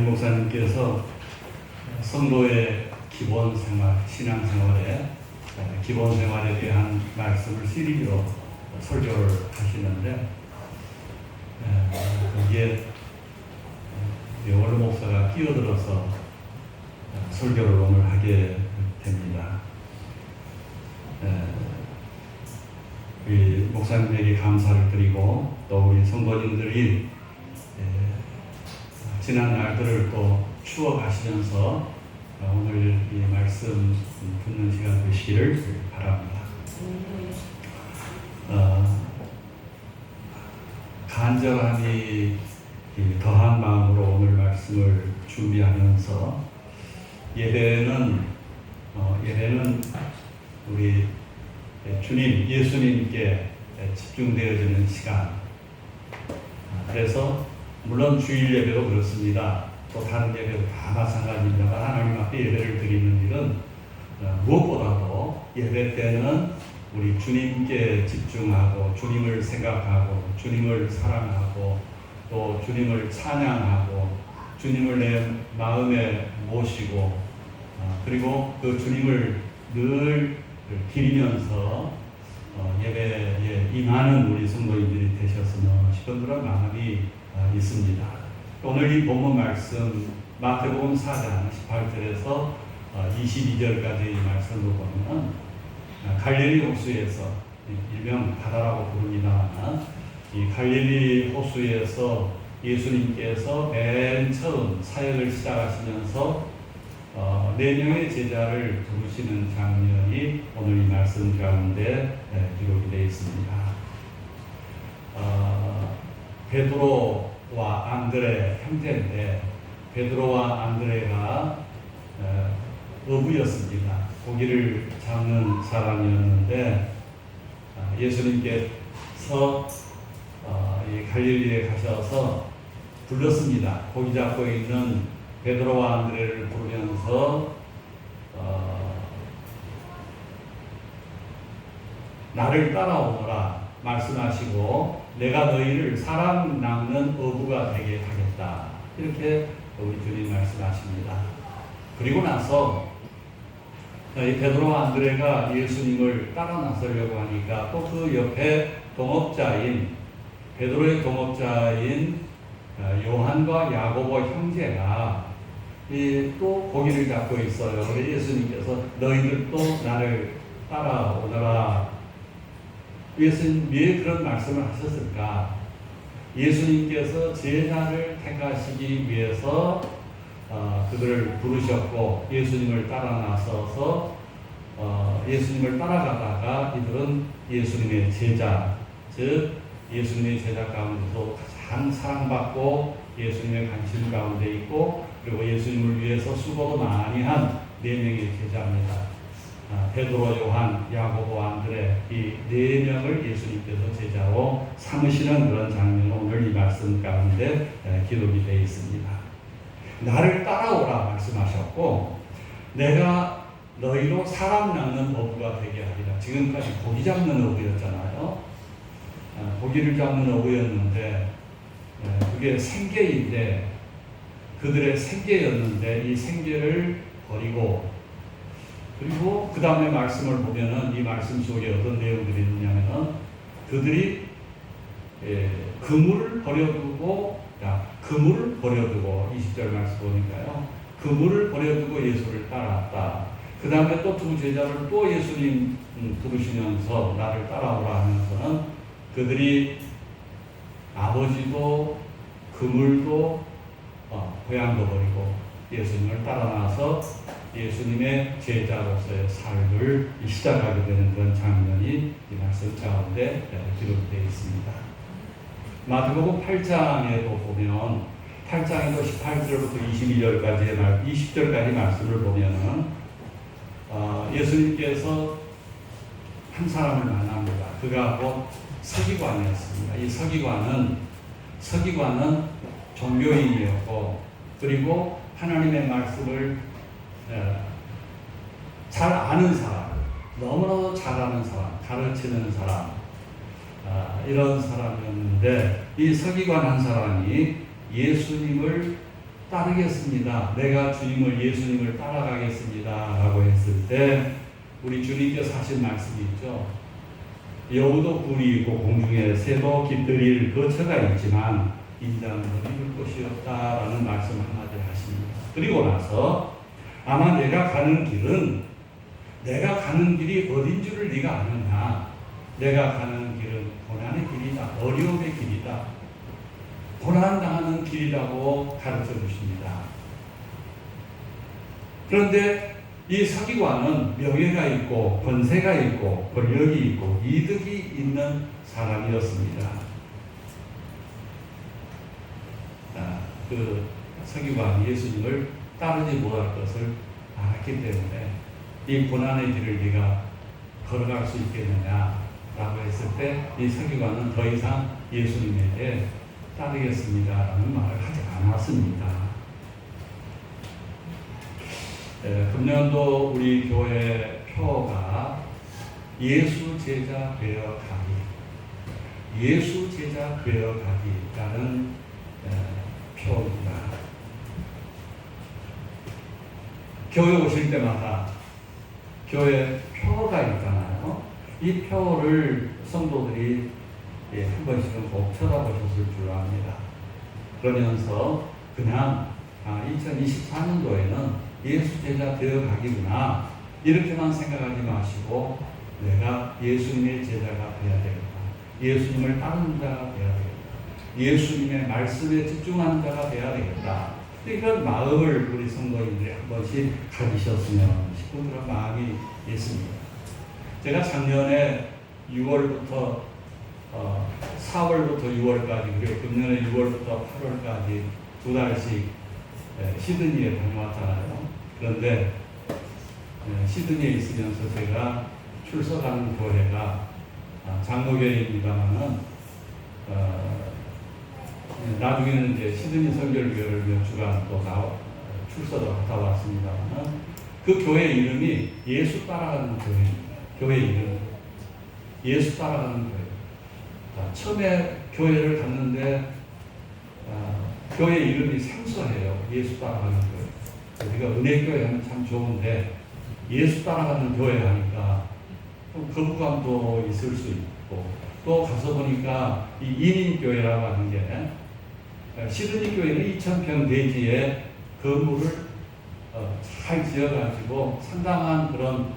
목사님께서 성도의 기본 생활, 신앙 생활에 기본 생활에 대한 말씀을 시리즈로 설교를 하시는데 거기에 영월로 목사가 끼어들어서 설교를 오늘 하게 됩니다. 우리 목사님에게 감사를 드리고 또 우리 성도님들이 지난 날들을 또 추억하시면서 오늘 이 말씀 듣는 시간 되시기를 바랍니다. 간절함이 더한 마음으로 오늘 말씀을 준비하면서 예배는 우리 주님, 예수님께 집중되어지는 시간. 그래서 물론 주일 예배도 그렇습니다. 또 다른 예배도 다 마찬가지입니다만 하나님 앞에 예배를 드리는 일은 무엇보다도 예배 때는 우리 주님께 집중하고 주님을 생각하고 주님을 사랑하고 또 주님을 찬양하고 주님을 내 마음에 모시고 그리고 그 주님을 늘 기리면서 예배에 임하는 우리 성도님들이 되셨으면 싶은 그런 마음이 있습니다. 오늘 이 본문 말씀 마태복음 4장 18절에서 22절까지 말씀을 보면 갈릴리 호수에서 일명 바다라고 부릅니다만 이 갈릴리 호수에서 예수님께서 맨 처음 사역을 시작하시면서 4명의 제자를 부르시는 장면이 오늘 이 말씀 가운데 기록이 되어 있습니다. 베드로와 안드레 형제인데 베드로와 안드레가 어부였습니다. 고기를 잡는 사람이었는데 예수님께서 이 갈릴리에 가셔서 불렀습니다. 고기 잡고 있는 베드로와 안드레를 부르면서 나를 따라오너라 말씀하시고 내가 너희를 사람 낚는 어부가 되게 하겠다. 이렇게 우리 주님 말씀하십니다. 그리고 나서 이 베드로와 안드레가 예수님을 따라 나서려고 하니까 또 그 옆에 동업자인 베드로의 동업자인 요한과 야고보 형제가 또 고기를 잡고 있어요. 그래서 예수님께서 너희들도 나를 따라오너라. 예수님 왜 그런 말씀을 하셨을까? 예수님께서 제자를 택하시기 위해서 그들을 부르셨고 예수님을 따라 나서서 예수님을 따라가다가 이들은 예수님의 제자, 즉 예수님의 제자 가운데서 가장 사랑받고 예수님의 관심 가운데 있고 그리고 예수님을 위해서 수고도 많이 한 4명의 제자입니다. 베드로, 요한, 야고보, 안드레 이 4명을 예수님께서 제자로 삼으시는 그런 장면이 오늘 이 말씀 가운데 기록이 되어 있습니다. 나를 따라오라 말씀하셨고 내가 너희로 사람 낚는 어부가 되게 하리라. 지금까지 고기 잡는 어부였잖아요. 고기를 잡는 어부였는데 그게 생계인데 그들의 생계였는데 이 생계를 버리고 그리고 그 다음에 말씀을 보면은 이 말씀 속에 어떤 내용들이 있느냐면은 그들이 그물을 버려두고 그물을 버려두고 20절 말씀 보니까요. 그물을 버려두고 예수를 따랐다. 그 다음에 또 두 제자를 또 예수님 부르시면서 나를 따라오라 하면서는 그들이 아버지도 그물도 고향도 버리고 예수님을 따라 나서 예수님의 제자로서의 삶을 시작하게 되는 그런 장면이 이 말씀 가운데 기록되어 있습니다. 마태복음 8장에도 보면 8장에도 18절부터 22절까지의 20절까지 말씀을 보면은 예수님께서 한 사람을 만납니다. 그가 곧 서기관이었습니다. 이 서기관은 종교인이었고 그리고 하나님의 말씀을 잘 아는 사람, 너무나도 잘 아는 사람, 가르치는 사람 이런 사람이었는데 이 서기관 한 사람이 예수님을 따르겠습니다. 내가 예수님을 따라가겠습니다. 라고 했을 때 우리 주님께서 하신 말씀이 있죠. 여우도 굴이 있고 공중에 새도 깃들일 거처가 있지만 인자는 입을 곳이 없다라는 말씀 한마디 하십니다. 그리고 나서 아마 내가 가는 길이 어딘 줄을 네가 아느냐. 내가 가는 길은 고난의 길이다. 어려움의 길이다. 고난당하는 길이라고 가르쳐 주십니다. 그런데 이 서기관은 명예가 있고 권세가 있고 권력이 있고 이득이 있는 사람이었습니다. 그 서기관이 예수님을 따르지 못할 것을 알았기 때문에 이 고난의 길을 네가 걸어갈 수 있겠느냐라고 했을 때 이 서기관은 더 이상 예수님에게 따르겠습니다라는 말을 하지 않았습니다. 금년도 우리 교회 표가 예수 제자 되어 가기, 예수 제자 되어 가기라는 표입니다. 교회 오실 때마다 교회 표가 있잖아요. 이 표를 성도들이 한 번씩은 꼭 쳐다보셨을 줄 압니다. 그러면서 그냥 2024년도에는 예수 제자 되어 가기구나 이렇게만 생각하지 마시고 내가 예수님의 제자가 되어야 되겠다. 예수님을 따르는 자가 되어야 되겠다. 예수님의 말씀에 집중하는 자가 되어야 되겠다. 이런 마음을 우리 성도님들이 한 번씩 가지셨으면 싶은 그런 마음이 있습니다. 제가 작년에 6월부터 4월부터 6월까지 그리고 금년에 6월부터 8월까지 2달씩 시드니에 다녀왔잖아요. 그런데 시드니에 있으면서 제가 출석하는 교회가 장로교회입니다만은 나중에는 이제 시드니 선결교회를 몇 주간 또 출석을 갔다 왔습니다만은 그 교회 이름이 예수 따라가는 교회입니다. 교회 이름 예수 따라가는 교회. 처음에 교회를 갔는데 교회 이름이 생소해요. 예수 따라가는 교회. 우리가 은혜교회 하면 참 좋은데 예수 따라가는 교회 하니까 좀 거부감도 있을 수 있고 또 가서 보니까 이 인인교회라고 하는 게 시드니 교회는 2,000평 대지에 건물을 잘 지어가지고 상당한 그런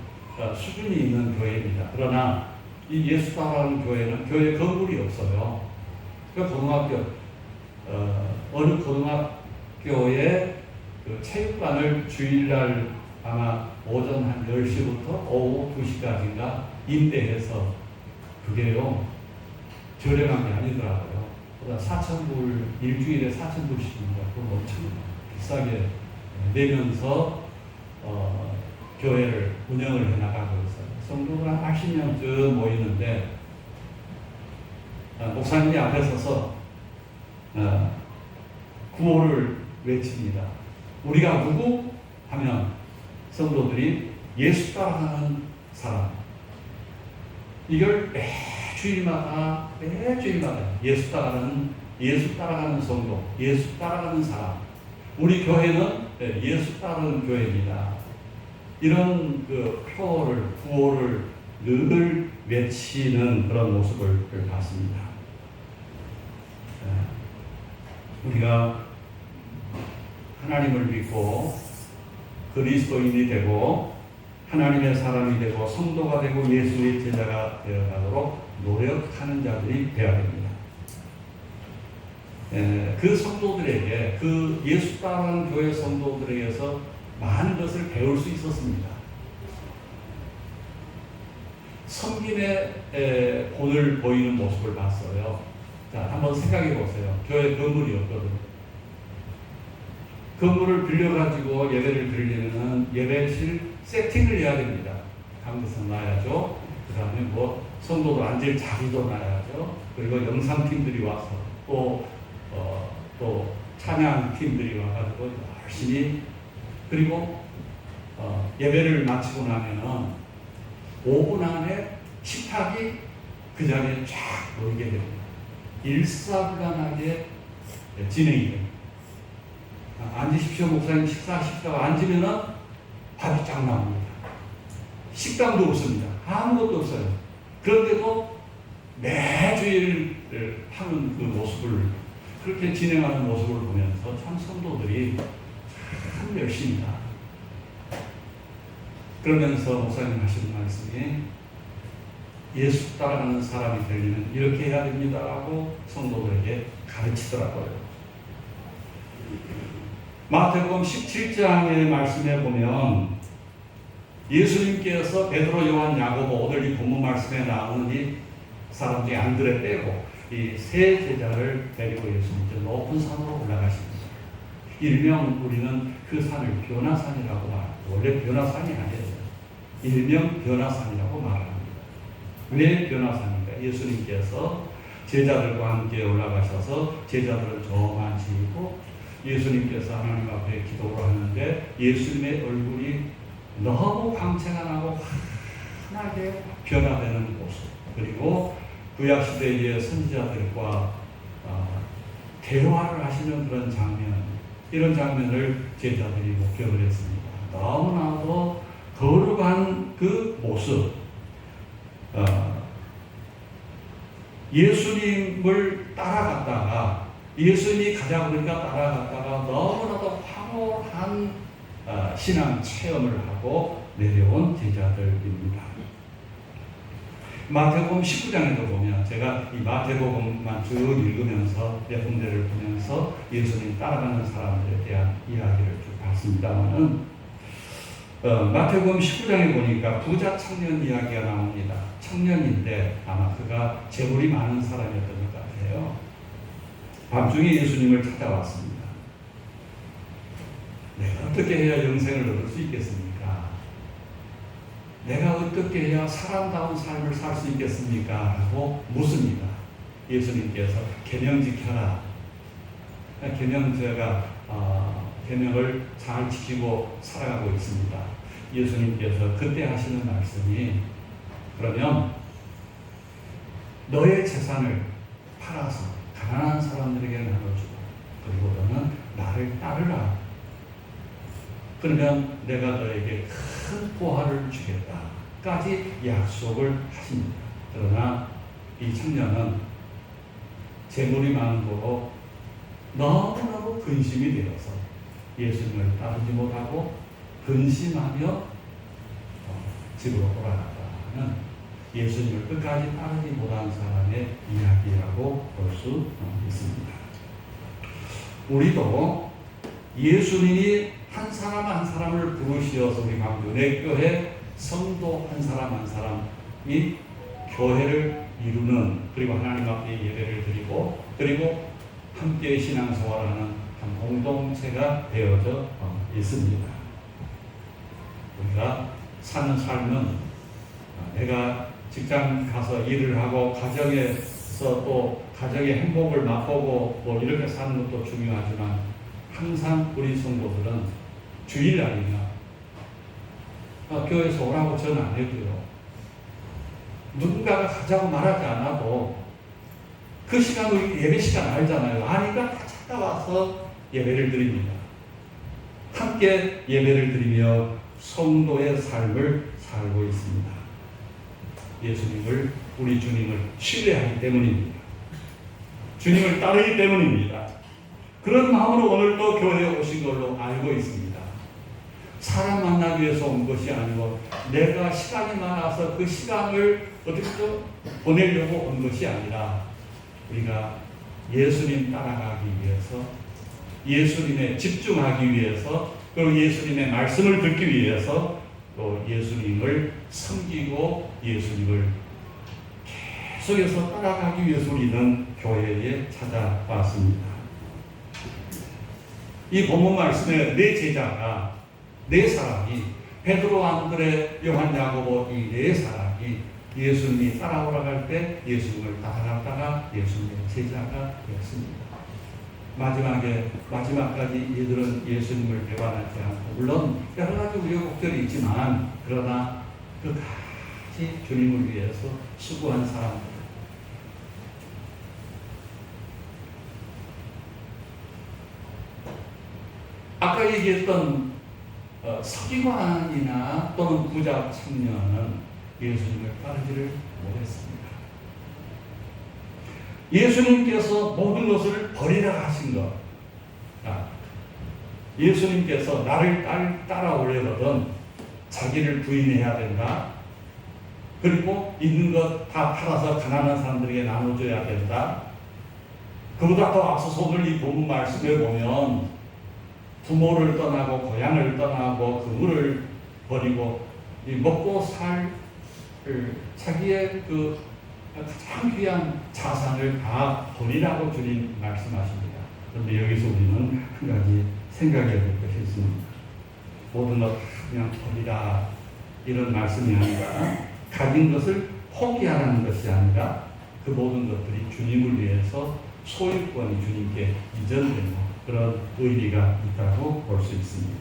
수준이 있는 교회입니다. 그러나 이 예수 따라가는 교회는 교회 건물이 없어요. 그 고등학교 어느 고등학교에 그 체육관을 주일날 아마 오전 한 10시부터 오후 2시까지인가 임대해서 그게요 저렴한 게 아니더라고요. 4,000불 일주일에 4,000불씩인가 그건 엄청 비싸게 내면서 교회를 운영을 해나가고 있어요. 성도가 한 80명쯤 모이는데 목사님이 앞에 서서 구호를 외칩니다. 우리가 누구? 하면 성도들이 예수 따라가는 사람. 이걸 매주일마다 예수 따라가는 성도, 예수 따라가는 사람. 우리 교회는 예수 따르는 교회입니다. 이런 그 구호를 늘 외치는 그런 모습을 봤습니다. 우리가 하나님을 믿고 그리스도인이 되고 하나님의 사람이 되고 성도가 되고 예수의 제자가 되어가도록 노력하는 자들이 되어야 됩니다. 그 성도들에게 그 예수 따르는 교회 성도들에게서 많은 것을 배울 수 있었습니다. 섬김의 본을 보이는 모습을 봤어요. 자, 한번 생각해 보세요. 교회 건물이 없거든요. 건물을 빌려가지고 예배를 드리려면 예배실 세팅을 해야 됩니다. 강대상 놔야죠. 그 다음에 성도들 앉을 자리도 놔야죠. 그리고 영상팀들이 와서 또 찬양팀들이 와가지고 열심히 그리고 예배를 마치고 나면은 5분 안에 식탁이 그 자리에 쫙 모이게 됩니다. 일사불란하게 진행이 됩니다. 앉으십시오 목사님 식사하십시오. 앉으면은 밥이 쫙 나옵니다. 식당도 없습니다. 아무것도 없어요. 그런데도 매주일 하는 그 모습을, 그렇게 진행하는 모습을 보면서 참 성도들이 참 열심히다. 그러면서 목사님 하시는 말씀이 예수 따라가는 사람이 되려면 이렇게 해야 됩니다라고 성도들에게 가르치더라고요. 마태복음 17장의 말씀에 보면 예수님께서 베드로, 요한, 야고보, 오늘 이 본문 말씀에 나오는 이 사람 중에 안드레 빼고 이 세 제자를 데리고 예수님께서 높은 산으로 올라가십니다. 일명 우리는 그 산을 변화산이라고 말합니다. 원래 변화산이 아니에요. 일명 변화산이라고 말합니다. 왜 변화산인가? 예수님께서 제자들과 함께 올라가셔서 제자들은 저만 지고 예수님께서 하나님 앞에 기도를 하는데 예수님의 얼굴이 너무 광채가 나고 환하게 변화되는 모습, 그리고 구약시대의 선지자들과 대화를 하시는 그런 장면, 이런 장면을 제자들이 목격을 했습니다. 너무나도 거룩한 그 모습, 예수님을 따라갔다가 예수님이 가자고 그러니까 따라갔다가 너무나도 황홀한 신앙 체험을 하고 내려온 제자들입니다. 마태복음 19장에도 보면, 제가 이 마태복음만 쭉 읽으면서 몇 군데를 보면서 예수님 따라가는 사람들에 대한 이야기를 쭉 봤습니다만은 마태복음 19장에 보니까 부자 청년 이야기가 나옵니다. 청년인데 아마 그가 재물이 많은 사람이었던 것 같아요. 밤중에 예수님을 찾아왔습니다. 내가 어떻게 해야 영생을 얻을 수 있겠습니까? 내가 어떻게 해야 사람다운 삶을 살 수 있겠습니까? 라고 묻습니다. 예수님께서 계명 지켜라. 계명을 잘 지키고 살아가고 있습니다. 예수님께서 그때 하시는 말씀이, 그러면 너의 재산을 팔아서 가난한 사람들에게 나눠주고 그리고 너는 나를 따르라. 그러면 내가 너에게 큰 보화를 주겠다까지 약속을 하십니다. 그러나 이 청년은 재물이 많은 거로 너무너무 근심이 되어서 예수님을 따르지 못하고 근심하며 집으로 돌아갔다는 예수님을 끝까지 따르지 못한 사람의 이야기라고 볼 수 있습니다. 우리도 예수님이 한 사람 한 사람을 부르시어서 우리 광주내교회 성도 한 사람 한 사람이 교회를 이루는, 그리고 하나님 앞에 예배를 드리고 그리고 함께 신앙생활하는 한 공동체가 되어져 있습니다. 우리가 사는 삶은 내가 직장 가서 일을 하고 가정에서 또 가정의 행복을 맛보고 뭐 이렇게 사는 것도 중요하지만 항상 우리 성도들은 주일날이나 교회에서 오라고 저는 안 해도요. 누군가가 가자고 말하지 않아도 그 시간 우리 예배 시간 알잖아요. 아니까 다 찾아와서 예배를 드립니다. 함께 예배를 드리며 성도의 삶을 살고 있습니다. 예수님을, 우리 주님을 신뢰하기 때문입니다. 주님을 따르기 때문입니다. 그런 마음으로 오늘도 교회에 오신 걸로 알고 있습니다. 사람 만나기 위해서 온 것이 아니고 내가 시간이 많아서 그 시간을 어떻게 좀 보내려고 온 것이 아니라 우리가 예수님 따라가기 위해서, 예수님에 집중하기 위해서, 그리고 예수님의 말씀을 듣기 위해서 또 예수님을 섬기고 예수님을 계속해서 따라가기 위해서 우리는 교회에 찾아왔습니다. 이 본문 말씀에 네 제자가, 네 사람이, 베드로, 안드레, 요한, 야고보 이 네 사람이 예수님이 따라오라고 할 때 예수님을 따라갔다가 예수님의 제자가 되었습니다. 마지막까지 이들은 예수님을 배반하지 않고, 물론 여러 가지 우여곡절이 있지만 그러나 끝까지 주님을 위해서 수고한 사람들, 아까 얘기했던 서기관이나 또는 부자 청년은 예수님을 따르지를 못했습니다. 예수님께서 모든 것을 버리라 하신 것. 예수님께서 나를 따라오려거든 자기를 부인해야 된다. 그리고 있는 것 다 팔아서 가난한 사람들에게 나눠줘야 된다. 그보다 더 앞서서 오늘 이 본문 말씀에 보면 부모를 떠나고 고향을 떠나고 그물을 버리고 먹고 살 자기의 그 가장 귀한 자산을 다 버리라고 주님 말씀하십니다. 그런데 여기서 우리는 한 가지 생각해야 될 것이 있습니다. 모든 것 그냥 버리라 이런 말씀이 아니라 가진 것을 포기하라는 것이 아니라 그 모든 것들이 주님을 위해서 소유권이 주님께 이전되는 그런 의미가 있다고 볼 수 있습니다.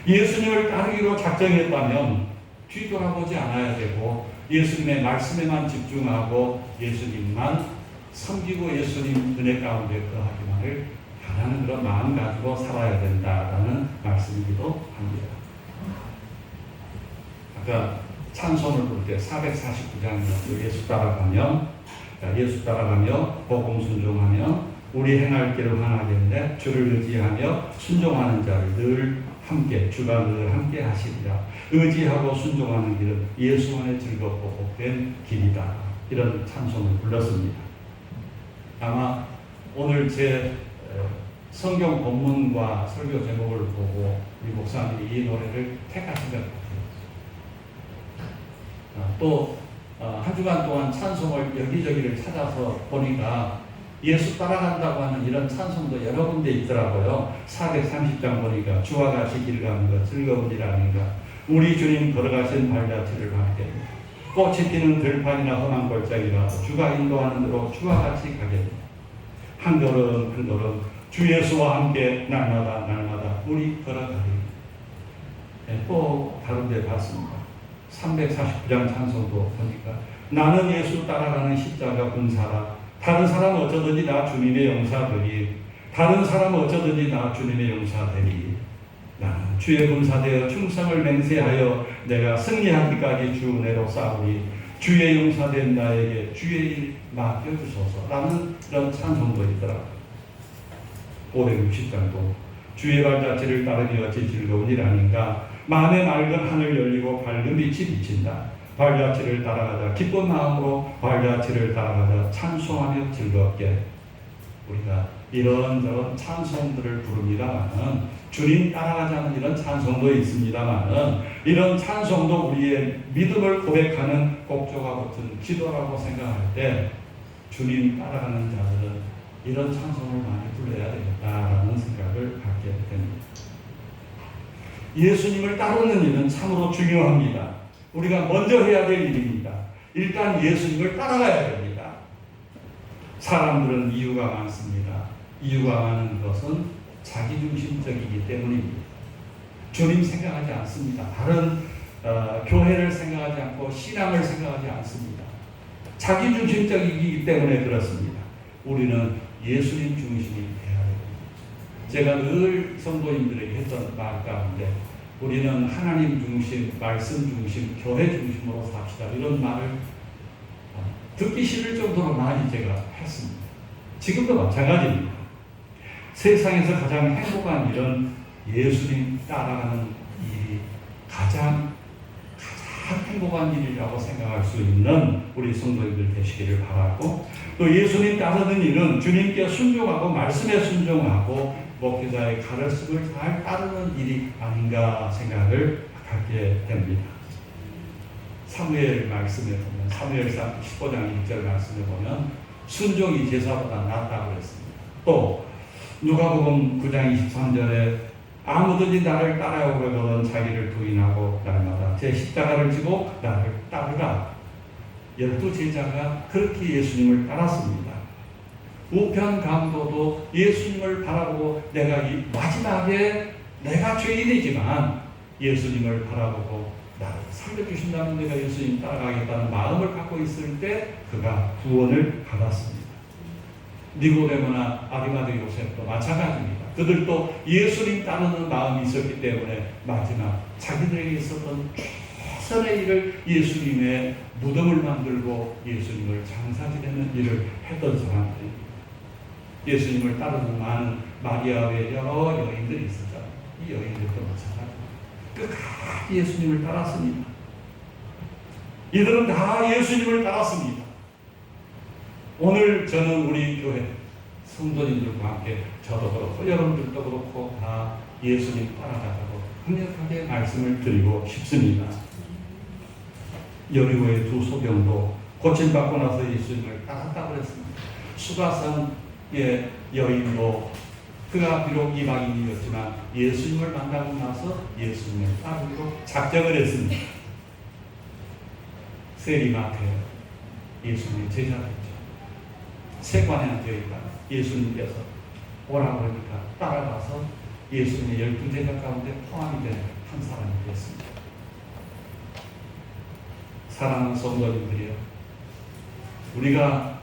예수님을 따르기로 작정했다면 뒤돌아보지 않아야 되고 예수님의 말씀에만 집중하고 예수님만 섬기고 예수님 은혜 가운데 거하기만을 바라는 그런 마음 가지고 살아야 된다라는 말씀이기도 합니다. 아까 찬송을 부를 때 449장이었죠. 예수 따라가며 복음 순종하며 우리 행할 길을 행하겠는데 주를 의지하며 순종하는 자를 늘 함께 주가 늘 함께 하시리라. 의지하고 순종하는 길은 예수 안에 즐겁고 복된 길이다. 이런 찬송을 불렀습니다. 아마 오늘 제 성경 본문과 설교 제목을 보고 우리 목사님이 이 노래를 택하신 것 같아요. 또 한 주간 동안 찬송을 여기저기를 찾아서 보니까 예수 따라간다고 하는 이런 찬송도 여러 군데 있더라고요. 430장 보니까 주와 같이 길 가는 것 즐거운 일 아닌가. 우리 주님 걸어가신 발자취를 밟게 꽃이 피는 들판이나 험한 골짜기라도 주가 인도하는 대로 주와 같이 가게 한 걸음 한 걸음 주 예수와 함께 날마다 우리 걸어가리. 또 다른 데 봤습니다. 349장 찬송도 보니까 나는 예수 따라가는 십자가 군사라. 다른 사람 어쩌든지 나 주님의 용사되리. 다른 사람 어쩌든지 나 주님의 용사되리. 나는 주의 군사되어 충성을 맹세하여 내가 승리하기까지 주 은혜로 싸우리. 주의 용사된 나에게 주의 일 맡겨주소서. 라는 그런 찬송도 있더라고요. 560장도 주의 발자취를 따르니 어찌 즐거운 일 아닌가. 마음의 맑은 하늘 열리고 밝은 빛이 비친다. 발자취를 따라가자 기쁜 마음으로 발자취를 따라가자 찬송하며 즐겁게. 우리가 이런저런 찬송들을 부릅니다마는 주님 따라가자는 이런 찬송도 있습니다마는 이런 찬송도 우리의 믿음을 고백하는 곡조가 붙은 기도라고 생각할 때 주님 따라가는 자들은 이런 찬송을 많이 불러야 되겠다라는 생각을 갖게 됩니다. 예수님을 따르는 일은 참으로 중요합니다. 우리가 먼저 해야 될 일입니다. 일단 예수님을 따라가야 됩니다. 사람들은 이유가 많습니다. 이유가 많은 것은 자기중심적이기 때문입니다. 주님 생각하지 않습니다. 다른 교회를 생각하지 않고 신앙을 생각하지 않습니다. 자기중심적이기 때문에 그렇습니다. 우리는 예수님 중심이 되어야 됩니다. 제가 늘 성도님들에게 했던 말 가운데 우리는 하나님 중심, 말씀 중심, 교회 중심으로 삽시다. 이런 말을 듣기 싫을 정도로 많이 제가 했습니다. 지금도 마찬가지입니다. 세상에서 가장 행복한 일은 예수님 따라가는 일이 가장 행복한 일이라고 생각할 수 있는 우리 성도님들 되시기를 바라고, 또 예수님 따르는 일은 주님께 순종하고 말씀에 순종하고 목회자의 가르침을 잘 따르는 일이 아닌가 생각을 갖게 됩니다. 사무엘 말씀에 보면, 사무엘상 15장 1절 말씀에 보면 순종이 제사보다 낫다고 그랬습니다. 또 누가복음 9장 23절에 아무든지 나를 따라오려거든 자기를 부인하고 날마다 제 십자가를 지고 나를 따르라. 12제자가 그렇게 예수님을 따랐습니다. 우편 강도도 예수님을 바라보고 내가 이 마지막에 내가 죄인이지만 예수님을 바라보고 나를 살려주신다면 내가 예수님 따라가겠다는 마음을 갖고 있을 때 그가 구원을 받았습니다. 니고데모나 아리마대 요셉도 마찬가지입니다. 그들도 예수님 따르는 마음이 있었기 때문에 마지막 자기들에게 있었던 최선의 일을 예수님의 무덤을 만들고 예수님을 장사지내는 일을 했던 사람들입니다. 예수님을 따르는 많은 마리아 외 여러 여인들이 있었죠. 이 여인들도 마찬가지입니다. 끝까지 예수님을 따랐습니다. 이들은 다 예수님을 따랐습니다. 오늘 저는 우리 교회 성도님들과 함께 저도 그렇고 여러분들도 그렇고 다 예수님 따라가자고 강력하게 말씀을 드리고 싶습니다. 여리고의 두 소병도 고침받고 나서 예수님을 따랐다고 그랬습니다. 수가성의 여인도 그가 비록 이방인이었지만 예수님을 만나고 나서 예수님을 따르기로 작정을 했습니다. 세리마테 예수님의 제자였죠. 세관에 되어있다. 예수님께서 오라고 하니까 따라가서 예수님의 12제자 가운데 포함이 된 한 사람이 되었습니다. 사랑하는 성도님들이요, 우리가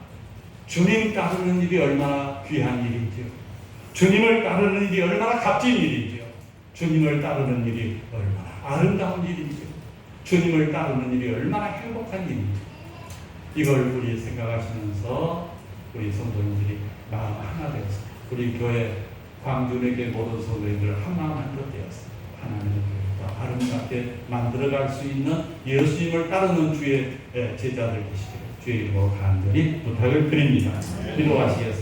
주님 따르는 일이 얼마나 귀한 일인지요, 주님을 따르는 일이 얼마나 값진 일인지요, 주님을 따르는 일이 얼마나 아름다운 일인지요, 주님을 따르는 일이 얼마나 행복한 일인지, 이걸 우리 생각하시면서 우리 성도님들이 마음 하나 되어서 우리 교회 광주에게 모든 성도님들을 한 마음 한 것 되어서 하나님의 교회가 아름답게 만들어갈 수 있는 예수님을 따르는 주의 제자들 되시기를 주의 이름으로 간절히 부탁을 드립니다. 기도하시겠습니다.